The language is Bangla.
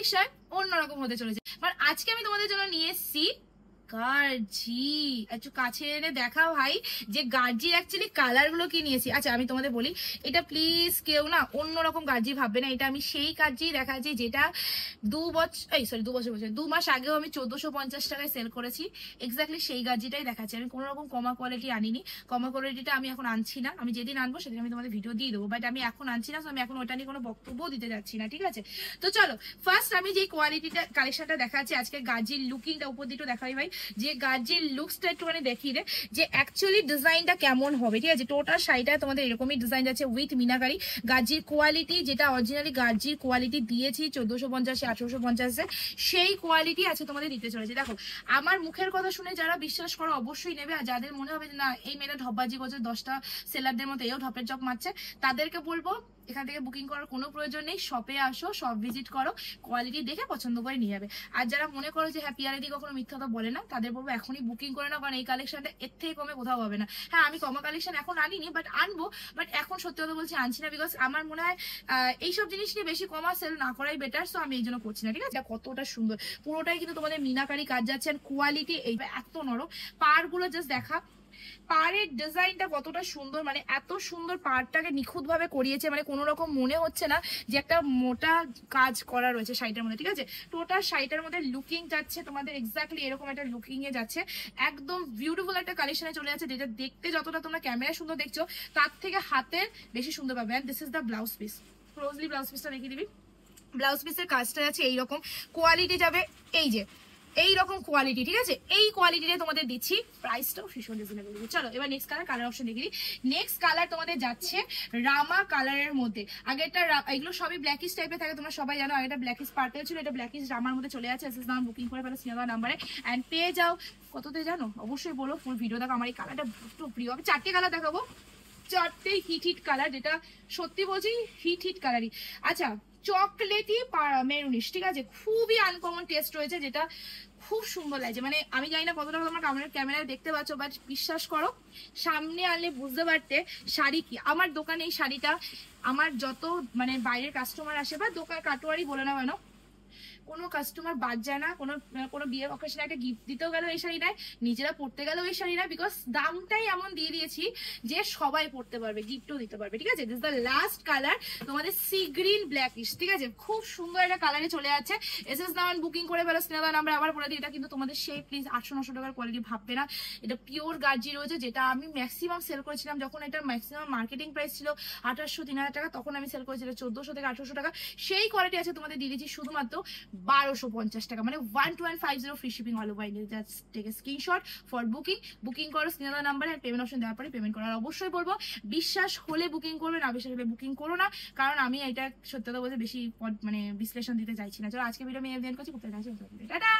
কালেকশন অন্যরকম হতে চলেছে। মানে আজকে আমি তোমাদের জন্য নিয়ে এসেছি গার্জি। একটু কাছে এনে দেখাও ভাই যে গার্জির অ্যাকচুয়ালি কালার গুলো কি নিয়েছি। আচ্ছা আমি তোমাদের বলি, এটা প্লিজ কেউ না অন্যরকম গার্জি ভাববে না, এটা আমি সেই গার্জি দেখাচ্ছি যেটা 2 মাস আগেও আমি 1450 টাকায় সেল করেছি। এক্স্যাক্টলি সেই গার্জিটাই দেখাচ্ছি, আমি কোনো রকম কমা কোয়ালিটি আনিনি। কমা কোয়ালিটিটা আমি এখন আনছি না, আমি যেদিন আনবো সেদিন আমি তোমাদের ভিডিও দিয়ে দেবো, বাট আমি এখন আনছি না, আমি এখন ওটা নিয়ে কোনো বক্তব্য দিতে যাচ্ছি না, ঠিক আছে? তো চলো ফার্স্ট আমি যে কোয়ালিটিটা কালেকশনটা দেখাচ্ছি আজকে, গার্জির লুকিংটা উপর দিকটা দেখাই ভাই, যে গার্জির লুকসটা একটুখানি দেখিয়ে দে যে অ্যাকচুয়ালি ডিজাইনটা কেমন হবে, ঠিক আছে? টোটাল শাড়িটা তোমাদের এরকমই ডিজাইন যাচ্ছে উইথ মিনাকারি। গার্জির কোয়ালিটি যেটা অরিজিনালি গার্জির কোয়ালিটি দিয়েছি 1450 1850 সেই কোয়ালিটি আছে তোমাদের দিতে চলেছে। দেখো আমার মুখের কথা শুনে যারা বিশ্বাস করো অবশ্যই নেবে, আর যাদের মনে হবে যে না এই মেয়েটা ঢপবাজি করছে 10টা সেলারদের মতো এও ঢপের চপ মারছে, তাদেরকে বলবো এখান থেকে বুকিং করার কোনো প্রয়োজন নেই, শপে আসো, শপ ভিজিট করো, কোয়ালিটি দেখে পছন্দ করে নিয়ে যাবে। আর যারা মনে করো যে হ্যাঁ পিয়ারিদি কখনো মিথ্যা কথা বলে না, তাদের বলবো এখনই বুকিং করে নাও, কারণ এই কালেকশনটা এর থেকে কমে কোথাও হবে না। হ্যাঁ আমি কমা কালেকশন এখন আনিনি, বাট আনবো, বাট এখন সত্যি কথা বলছি আনছি না, বিকজ আমার মনে হয় এইসব জিনিস নিয়ে বেশি কমা সেল না করাই বেটার, সো আমি এই জন্য করছি না, ঠিক আছে? কতটা সুন্দর পুরোটাই কিন্তু তোমাদের মিনাকারি কাজ যাচ্ছে, আর কোয়ালিটি এই এত নরম, পার গুলো জাস্ট দেখা, পাড়ের ডিজাইনটা কতটা সুন্দর, মানে এত সুন্দর পাড়টাকে নিখুঁত ভাবে করিয়েছে, মানে কোনো রকম মনে হচ্ছে না যে একটা মোটা কাজ করা রয়েছে শাড়িটার মধ্যে, ঠিক আছে? টোটাল শাড়িটার মধ্যে লুকিং যাচ্ছে তোমাদের এক্স্যাক্টলি এরকম একটা লুকিং এ যাচ্ছে, একদম বিউটিফুল একটা কালেকশনে চলে যাচ্ছে, যেটা দেখতে যতটা তোমরা ক্যামেরায় সুন্দর দেখছো তার থেকে হাতে বেশি সুন্দর পাবে। And this is the blouse piece, closely blouse পিসটা দেখিয়ে দিবি। ব্লাউজ পিসের কাজটা যাচ্ছে এইরকম, কোয়ালিটি যাবে এই যে এইরকম কোয়ালিটি, ঠিক আছে? এই কোয়ালিটিতে তোমাদের দিচ্ছি, প্রাইসটাও ভীষণ রিজনেবল। চলো এবার নেক্সট কালার অপশন দেখি। নেক্সট কালার তোমাদের যাচ্ছে রামা কালারের মধ্যে। আগেরটা এগুলো সবই ব্ল্যাকিশ টাইপের থাকে, তোমরা সবাই জানো, আগেটা ব্ল্যাকিশ পার্পেল ছিল, এটা ব্ল্যাকিশ রামার মধ্যে চলে যাচ্ছে। এসএস নাম বুকিং করে ফেলো সিনেমা নাম্বারে এন্ড পেয়ে যাও কততে জানো, অবশ্যই বলো, ফুল ভিডিও দেখো। আমার এই কালারটা একটু প্রিয়, আমি 4টে কালার দেখাবো, 4টেই হিট কালার, যেটা সত্যি বলছি হিট কালারই। আচ্ছা চকলেটি মেরুনিশ, ঠিক আছে? খুবই আনকমন টেস্ট রয়েছে, যেটা খুব সুন্দর লাগছে, মানে আমি জানি না কতটা তোমার ক্যামেরায় দেখতে পাচ্ছ, বাট বিশ্বাস করো সামনে আনলে বুঝতে পারতে শাড়ি কি। আমার দোকানে এই শাড়িটা আমার যত মানে বাইরের কাস্টমার আসে বা দোকান কাটোয়ারি বলে না কেন, কোনো কাস্টমার বাদ যায় না, কোনো বিয়ের অকেশনে একটা গিফট দিতেও গেল এই শাড়ি নেয়, নিজেরা পড়তে গেলেও এই শাড়ি নেয়, বিকজ দামটাই এমন দিয়ে দিয়েছি যে সবাই পড়তে পারবে, গিফটও দিতে পারবে, ঠিক আছে? দিস দ্য লাস্ট কালার তোমাদের সি গ্রিন ব্ল্যাকিশ, ঠিক আছে? খুব সুন্দর একটা কালারে চলে যাচ্ছে। এসএস নামান বুকিং করে ফেলো, স্নেহা নাম্বার আবার বলে দিই, এটা কিন্তু তোমাদের সেই প্লিজ 800-900 টাকার কোয়ালিটি ভাববে না, এটা পিওর গার্জি রয়েছে, যেটা আমি ম্যাক্সিমাম সেল করেছিলাম যখন এটা ম্যাক্সিমাম মার্কেটিং প্রাইস ছিল 2800-3000 টাকা, তখন আমি সেল করেছিলাম 1400 থেকে 1800 টাকা। সেই কোয়ালিটি আছে তোমাদের দিয়ে দিচ্ছি শুধুমাত্র 1250 টাকা, মানে 1250 free shipping all over India. Just take a screenshot for booking করো স্ক্রিনে নাম্বার আর পেমেন্ট অপশন দেওয়ার পরে পেমেন্ট করার অবশ্যই বলবো বিশ্বাস হলে বুকিং করবে, না বিশ্বাস হলে বুকিং করো না, কারণ আমি এটা সত্যি কথা বলতে বেশি মানে বিশ্লেষণ দিতে চাইছি না। চলো আজকে ভিডিও আমি এন্ড করছি, টাটা।